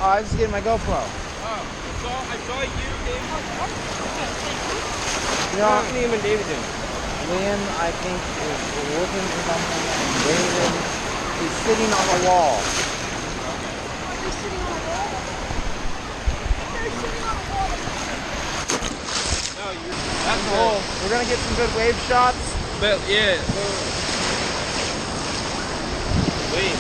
Oh, I was just getting my GoPro. Oh, I saw you, David. You know, What's Liam and David doing? Liam, I think, is looking for something, and David, he's sitting on a wall. They're sitting on a wall? They're sitting on a wall. No, That's cool. We're gonna get some good wave shots. But yeah. Wait.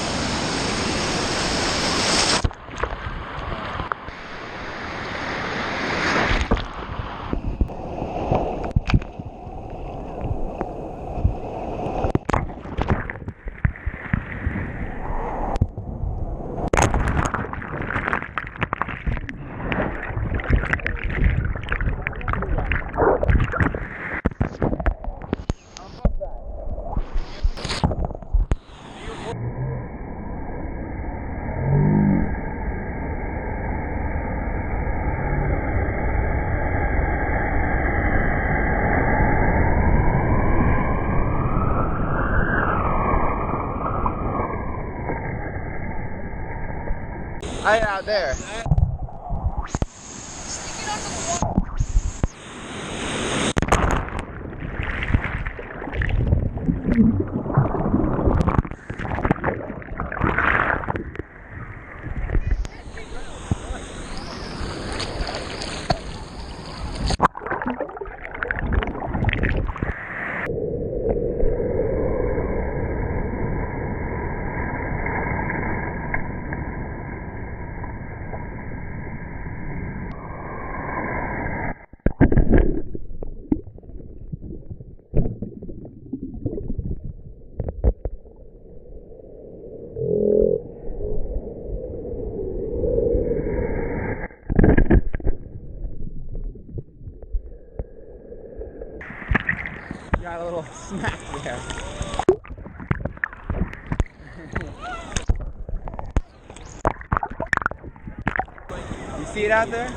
Right out there. Stick it under the wall. Got a little smack there. You see it out there?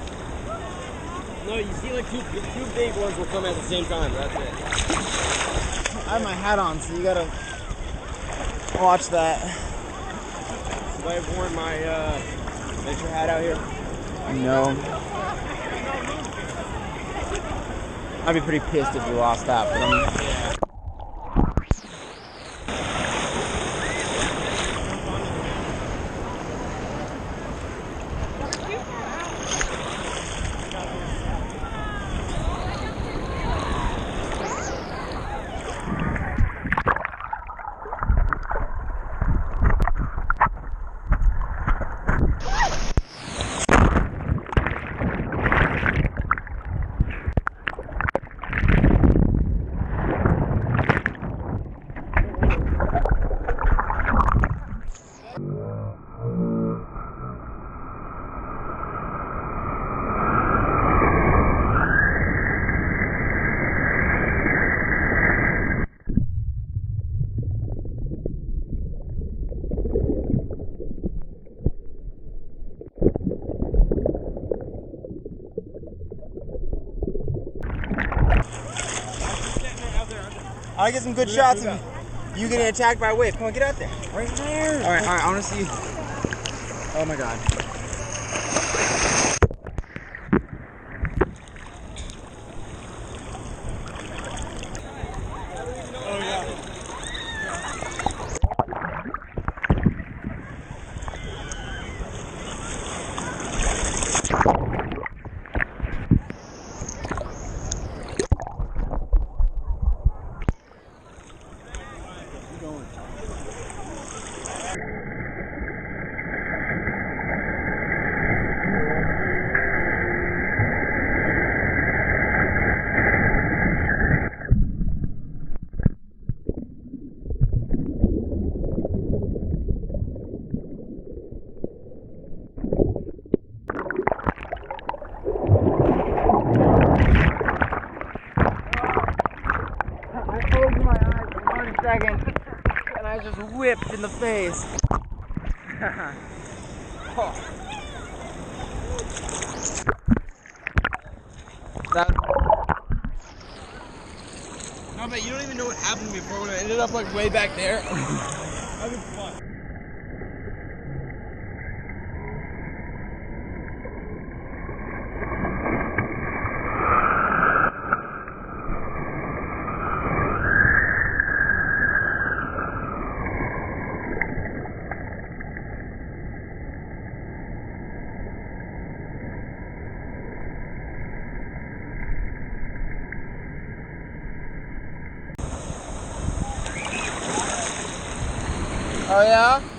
No, you see like two big ones will come at the same time. That's it. I have my hat on, so you gotta watch that. Should I have worn my nature hat out here? No. I'd be pretty pissed if you lost that, but I'll get some good shots of you getting attacked by a wave. Come on, get out there. Right there. All right, I want to see. Oh my God. Oh yeah. Second, and I just whipped in the face. Oh. That... No, but you don't even know what happened before when I ended up like way back there. That was fun. Oh yeah?